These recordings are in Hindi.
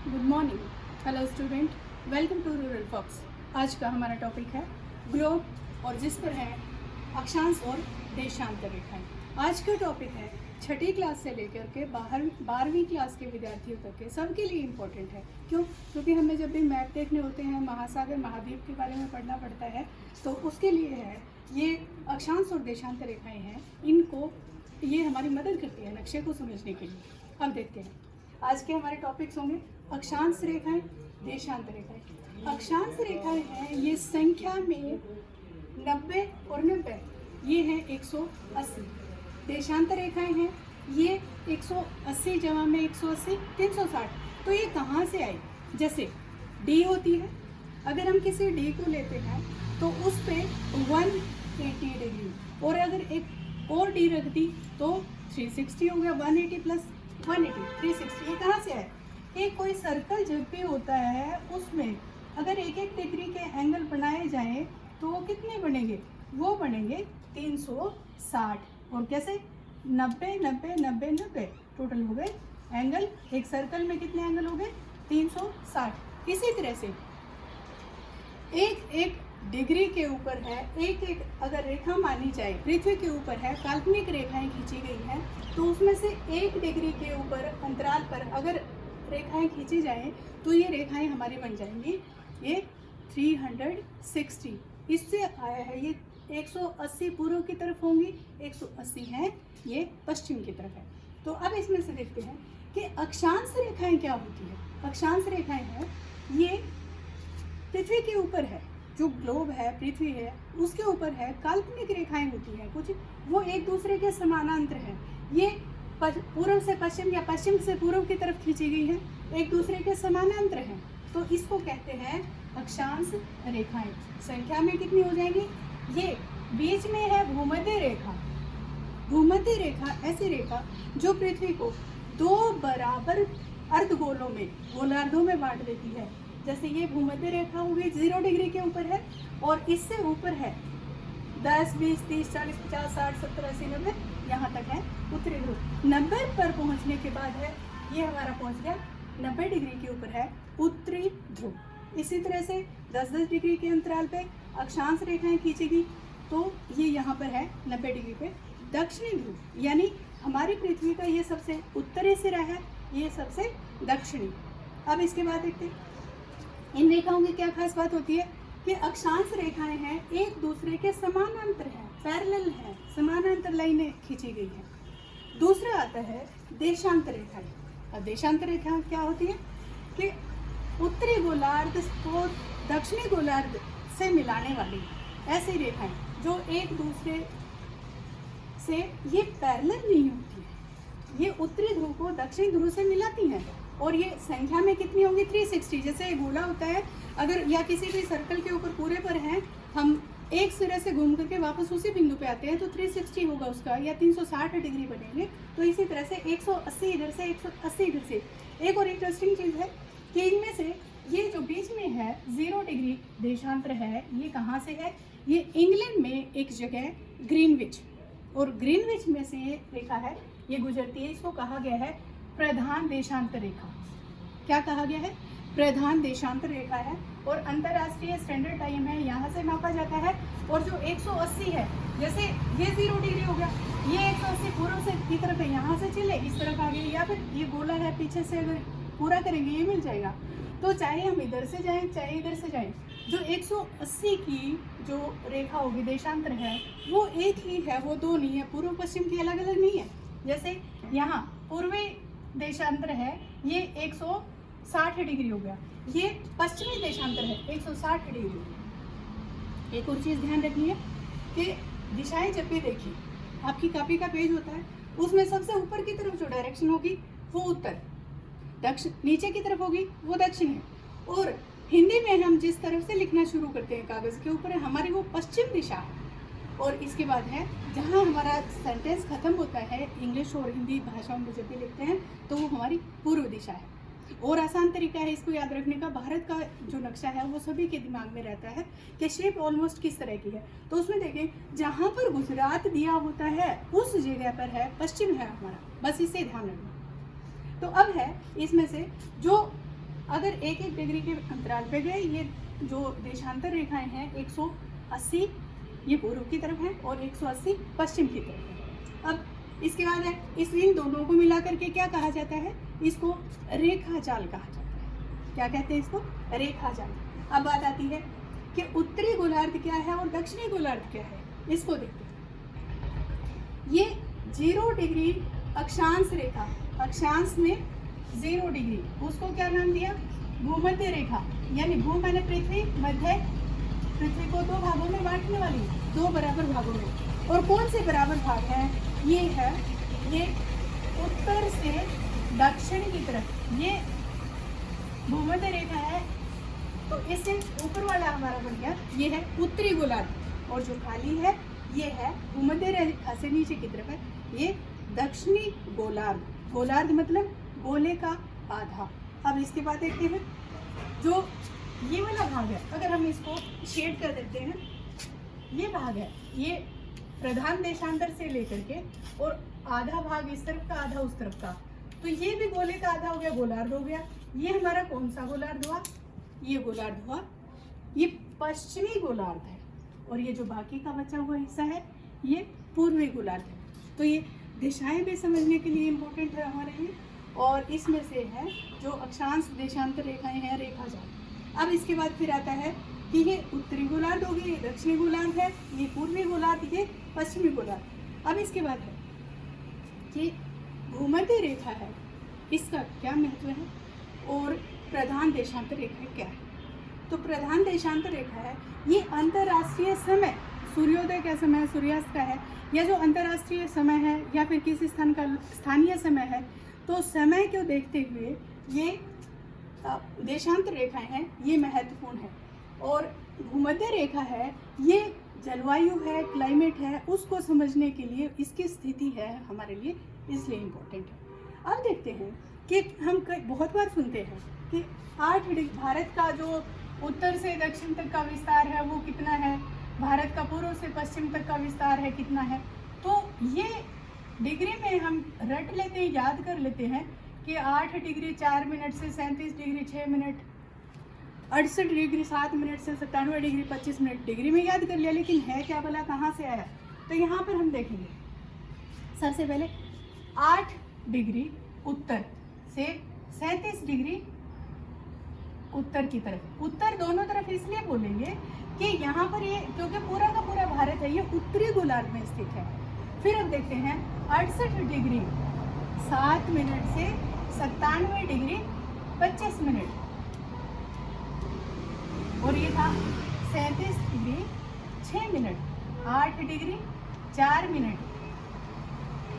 Good morning, hello student, welcome to Rural Fox. आज का हमारा टॉपिक है ग्लोब और जिस पर है अक्षांश और देशांतर रेखाएं। आज का टॉपिक है छठी क्लास से लेकर के 12वीं क्लास के विद्यार्थियों तक के सबके लिए इम्पोर्टेंट है। क्यों? क्योंकि हमें जब भी मैप देखने होते हैं, महासागर महाद्वीप के बारे में पढ़ना पड़ता है, तो उसके लिए है ये अक्षांश और देशांतर रेखाएँ हैं। इनको ये हमारी मदद करती है नक्शे को समझने के लिए। अब देखते हैं आज के हमारे टॉपिक्स होंगे अक्षांश रेखाएं, देशांतर रेखाएं। अक्षांश रेखाएं हैं ये संख्या में 90 और 90, ये है 180। देशांतर रेखाएं हैं ये 180 जमा में 180 360। तो ये कहाँ से आई? जैसे डी होती है, अगर हम किसी डी को लेते हैं तो उस पे 180 डिग्री, और अगर एक और डी रख दी तो 360 हो गया। 180 प्लस 180 360। ये कहाँ से है? एक कोई सर्कल जब भी होता है उसमें अगर एक एक डिग्री के एंगल बनाए जाएं तो वो कितने बनेंगे? वो बनेंगे 360। और कैसे? 90 90 90 90 टोटल हो गए एंगल। एक सर्कल में कितने एंगल हो गए? 360। इसी तरह से एक एक डिग्री के ऊपर है, एक एक अगर रेखा मानी जाए पृथ्वी के ऊपर है, काल्पनिक रेखाएं खींची गई हैं, तो उसमें से एक डिग्री के ऊपर अंतराल पर अगर रेखाएं खींची जाएं तो ये रेखाएं हमारी बन जाएंगी ये 360। इससे आया है ये 180 पूर्व की तरफ होंगी, 180 है ये पश्चिम की तरफ है। तो अब इसमें से देखते हैं कि अक्षांश रेखाएं क्या होती है। अक्षांश रेखाएं हैं ये पृथ्वी के ऊपर है, जो ग्लोब है पृथ्वी है उसके ऊपर है, काल्पनिक रेखाएं होती हैं कुछ, वो एक दूसरे के समानांतर हैं। ये पूर्व से पश्चिम या पश्चिम से पूर्व की तरफ खींची गई है, एक दूसरे के समानांतर हैं, तो इसको कहते हैं अक्षांश रेखाएं। संख्या में कितनी हो जाएंगी? ये बीच में है भूमध्य रेखा। भूमध्य रेखा ऐसी रेखा जो पृथ्वी को दो बराबर अर्धगोलों में, गोलार्धों में बांट देती है। जैसे ये भूमध्य रेखा हो गई 0 डिग्री के ऊपर है, और इससे ऊपर है 10 20 30 40 50 60 70 80 90, यहाँ तक है उत्तरी ध्रुव। 90 पर पहुँचने के बाद है ये हमारा पहुँच गया 90 डिग्री के ऊपर है उत्तरी ध्रुव। इसी तरह से 10-10 डिग्री के अंतराल पे अक्षांश रेखाएं खींचेगी, तो ये यहाँ पर है 90 डिग्री पे दक्षिणी ध्रुव। यानी हमारी पृथ्वी का ये सबसे उत्तरी सिरा है, ये सबसे दक्षिणी। अब इसके बाद देखते हैं इन रेखाओं की क्या खास बात होती है कि अक्षांश रेखाएं हैं एक दूसरे के समानांतर हैं, पैरेलल हैं, समानांतर लाइनें खींची गई हैं। दूसरा आता है देशांतर रेखाएं। अब देशांतर रेखाएं क्या होती है कि उत्तरी गोलार्ध को दक्षिणी गोलार्ध से मिलाने वाली ऐसी रेखाएं जो एक दूसरे से ये पैरेलल नहीं होती है, ये उत्तरी ध्रुव को दक्षिणी ध्रुव से मिलाती हैं। और ये संख्या में कितनी होंगी? 360। जैसे एक गोला होता है, अगर या किसी भी सर्कल के ऊपर पूरे पर हैं, हम एक सिरे से घूम करके वापस उसी बिंदु पे आते हैं तो 360 होगा उसका, या 360 डिग्री बनेंगे। तो इसी तरह से 180 इधर से 180 इधर से। एक और इंटरेस्टिंग चीज़ है कि इनमें से ये जो बीच में है 0 डिग्री देशांतर है, ये कहाँ से है? ये इंग्लैंड में एक जगह ग्रीनविच, और ग्रीनविच में से ये रेखा है ये गुजरती है। इसको कहा गया है प्रधान देशांतर रेखा। क्या कहा गया है? प्रधान देशांतर रेखा है। और अंतर्राष्ट्रीय स्टैंडर्ड टाइम है, यहाँ से मापा जाता है। और जो 180 है, जैसे ये 0 डिग्री हो गया, ये 180 पूर्व से की तरफ है, यहाँ से चले इस तरफ आगे, या फिर ये गोला है पीछे से अगर पूरा करेंगे ये मिल जाएगा। तो चाहे हम इधर से जाएं चाहे इधर से जाएं, जो 180 की जो रेखा होगी देशांतर है वो एक ही है, वो दो नहीं है, पूर्व पश्चिम की अलग अलग नहीं है। जैसे यहाँ पूर्वी देशांतर है ये 160 डिग्री हो गया, ये पश्चिमी देशांतर है 160 डिग्री। एक और चीज़ ध्यान रखनी है कि दिशाएं जब भी देखिए, आपकी कॉपी का पेज होता है उसमें सबसे ऊपर की तरफ जो डायरेक्शन होगी वो उत्तर, दक्षिण नीचे की तरफ होगी वो दक्षिण है। और हिंदी में हम जिस तरफ से लिखना शुरू करते हैं कागज़ के ऊपर हमारी वो पश्चिम दिशा है। और इसके बाद है जहाँ हमारा सेंटेंस खत्म होता है, इंग्लिश और हिंदी भाषाओं में जब भी लिखते हैं तो वो हमारी पूर्व दिशा है। और आसान तरीका है इसको याद रखने का, भारत का जो नक्शा है वो सभी के दिमाग में रहता है कि शेप ऑलमोस्ट किस तरह की है। तो उसमें देखें जहाँ पर गुजरात दिया होता है उस जगह पर है पश्चिम है हमारा, बस इसे ध्यान रखना। तो अब है इसमें से जो अगर एक एक डिग्री के अंतराल पे गए, ये जो देशांतर रेखाएं हैं 180 ये पूर्व की तरफ है और 180 पश्चिम की तरफ है। अब इसके बाद है इन दोनों को मिला करके क्या कहा जाता है, इसको रेखा जाल कहा जाता है। क्या कहते हैं इसको, रेखा जाल। अब बात आती है कि उत्तरी गोलार्ध क्या है और दक्षिणी गोलार्ध क्या है, इसको देखते हैं। ये 0 डिग्री अक्षांश रेखा, अक्षांश में 0 डिग्री, उसको क्या नाम दिया, भूमध्य रेखा। यानी भू माने पृथ्वी, मध्य पृथ्वी को 2 भागों में बांटने वाली, 2 बराबर भागों में। और कौन से बराबर भाग हैं, ये है, ये उत्तर से दक्षिण की तरफ ये भूमध्य रेखा है। तो इससे ऊपर वाला हमारा बन गया, ये है उत्तरी गोलार्ध, और जो खाली है ये है भूमध्य रेखा से नीचे की तरफ है, ये दक्षिणी गोलार्ध। गोलार्ध मतलब गोले का आधा। अब इसके बाद देखते हैं जो ये वाला भाग है, अगर हम इसको शेड कर देते हैं, ये भाग है, ये प्रधान देशांतर से लेकर के और आधा भाग इस तरफ का, आधा उस तरफ का, तो ये भी गोले का आधा हो गया, गोलार्ध हो गया। ये हमारा कौन सा गोलार्ध हुआ, ये गोलार्ध हुआ, ये पश्चिमी गोलार्ध है। और ये जो बाकी का बचा हुआ हिस्सा है ये पूर्वी गोलार्ध है। तो ये दिशाएं भी समझने के लिए इम्पोर्टेंट है हमारे लिए। और इसमें से है जो अक्षांश देशांतर रेखाएं हैं, रेखा जाल। अब इसके बाद फिर आता है कि ये उत्तरी गोलार्ध हो गई, ये दक्षिणी गोलार्ध है, ये पूर्वी गोलार्ध, ये पश्चिमी गोलार्ध। अब इसके बाद है कि भूमध्य रेखा है, इसका क्या महत्व है और प्रधान देशांतर रेखा क्या है। तो प्रधान देशांतर रेखा है, ये अंतर्राष्ट्रीय समय, सूर्योदय का समय, सूर्यास्त का है, या जो अंतर्राष्ट्रीय समय है या फिर किसी स्थान का स्थानीय समय है, तो समय को देखते हुए ये देशांतर रेखाएं हैं, ये महत्वपूर्ण है। और भूमध्य रेखा है, ये जलवायु है, क्लाइमेट है, उसको समझने के लिए इसकी स्थिति है हमारे लिए, इसलिए इम्पोर्टेंट है। अब देखते हैं कि हम बहुत बार सुनते हैं कि 8 डिग्री भारत का जो उत्तर से दक्षिण तक का विस्तार है वो कितना है, भारत का पूर्व से पश्चिम तक का विस्तार है कितना है। तो ये डिग्री में हम रट लेते हैं, याद कर लेते हैं कि 8 डिग्री 4 मिनट से 37 डिग्री 6 मिनट, 68 डिग्री 7 मिनट से 97 डिग्री 25 मिनट, डिग्री में याद कर लिया, लेकिन है क्या भला, कहाँ से आया। तो यहाँ पर हम देखेंगे सबसे पहले 8 डिग्री उत्तर से 37 डिग्री उत्तर की तरफ। उत्तर दोनों तरफ इसलिए बोलेंगे कि यहाँ पर ये, क्योंकि पूरा का पूरा भारत है, ये उत्तरी गोलार्ध में स्थित है। फिर अब देखते हैं 68 डिग्री 7 मिनट से 97 डिग्री 25 मिनट, और ये था 37 डिग्री 6 मिनट, 8 डिग्री 4 मिनट,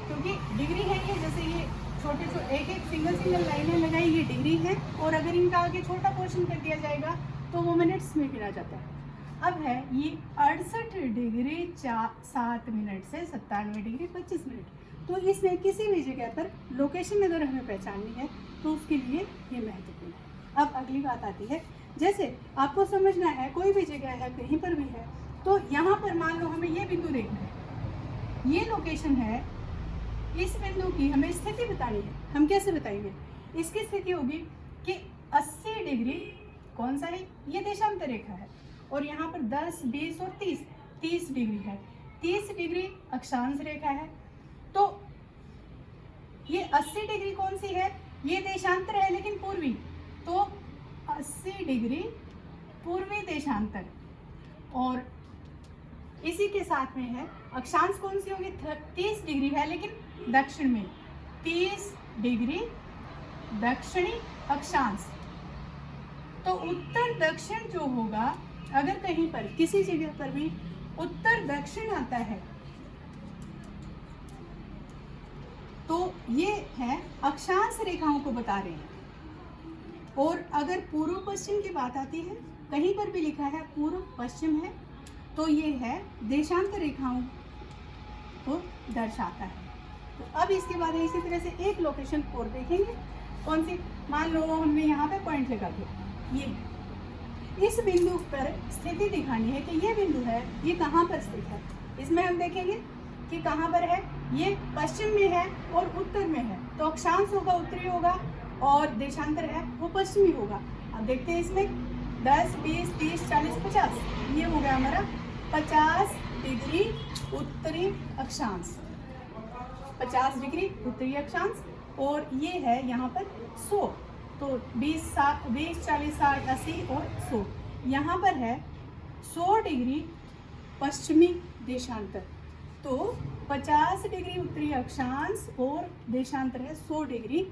क्योंकि डिग्री है ये, जैसे ये छोटे छोटे एक सिंगल लाइनें लगाई, ये डिग्री है, और अगर इनका आगे छोटा पोर्शन कर दिया जाएगा तो वो मिनट्स में गिना जाता है। अब है ये 68 डिग्री 7 मिनट से 97 डिग्री 25 मिनट। तो इसमें किसी भी जगह पर लोकेशन अगर हमें पहचाननी है तो उसके लिए ये महत्वपूर्ण है। अब अगली बात आती है, जैसे आपको समझना है कोई भी जगह है, कहीं पर भी है, तो यहाँ पर मान लो हमें ये बिंदु देखना है, ये लोकेशन है, इस बिंदु की हमें स्थिति बतानी है। हम कैसे बताएंगे, इसकी स्थिति होगी कि 80 डिग्री कौन सा है, ये देशांतर रेखा है, और यहाँ पर 10, 20 और 30 डिग्री है, 30 डिग्री अक्षांश रेखा है। तो ये 80 डिग्री कौन सी है, ये देशांतर है लेकिन पूर्वी, तो 80 डिग्री पूर्वी देशांतर। और इसी के साथ में है अक्षांश कौन सी होगी, 30 डिग्री है लेकिन दक्षिण में, 30 डिग्री दक्षिणी अक्षांश। तो उत्तर दक्षिण जो होगा, अगर कहीं पर किसी जगह पर भी उत्तर दक्षिण आता है तो ये है अक्षांश रेखाओं को बता रहे हैं। और अगर पूर्व पश्चिम की बात आती है, कहीं पर भी लिखा है पूर्व पश्चिम है, तो ये है देशांतर रेखाओं को दर्शाता है। तो अब इसके बाद इसी तरह से एक लोकेशन और देखेंगे, कौन सी, मान लो हमने यहाँ पे पॉइंट लगा दिया, ये इस बिंदु पर स्थिति दिखानी है कि ये बिंदु है, ये कहाँ पर स्थित है। इसमें हम देखेंगे कि कहाँ पर है, ये पश्चिम में है और उत्तर में है, तो अक्षांश होगा उत्तरी होगा, और देशांतर है वो पश्चिमी होगा। अब देखते हैं इसमें 10, 20, 30, 40, 50, ये हो गया हमारा 50 डिग्री उत्तरी अक्षांश, 50 डिग्री उत्तरी अक्षांश। और ये है यहाँ पर 100, तो 20, 40, 60, 80 और 100। यहाँ पर है 100 डिग्री पश्चिमी देशांतर, तो 50 डिग्री उत्तरी अक्षांश और देशांतर है 100 डिग्री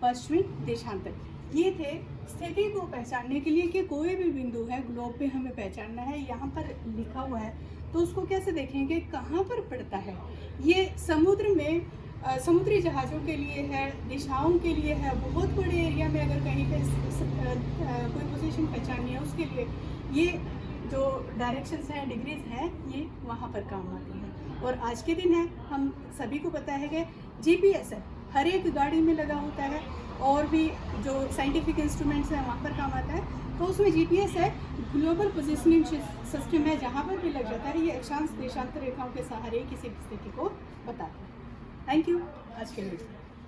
पश्चिमी देशांतर। ये थे स्थिति को पहचानने के लिए कि कोई भी बिंदु है ग्लोब पे हमें पहचानना है, यहाँ पर लिखा हुआ है तो उसको कैसे देखेंगे कहाँ पर पड़ता है। ये समुद्र में समुद्री जहाज़ों के लिए है, दिशाओं के लिए है, बहुत बड़े एरिया में अगर कहीं पे कोई पोजीशन पहचाननी है उसके लिए ये जो डायरेक्शंस हैं, डिग्रीज हैं, ये वहाँ पर काम आती है। और आज के दिन है, हम सभी को पता है कि जीपीएस है, हर एक गाड़ी में लगा होता है, और भी जो साइंटिफिक इंस्ट्रूमेंट्स हैं वहाँ पर काम आता है। तो उसमें जीपीएस है, ग्लोबल पोजिशनिंग सिस्टम है, जहाँ पर भी लग जाता है ये अक्षांश देशांतर रेखाओं के सहारे किसी भी स्थिति को बताता है। थैंक यू आज के लिए।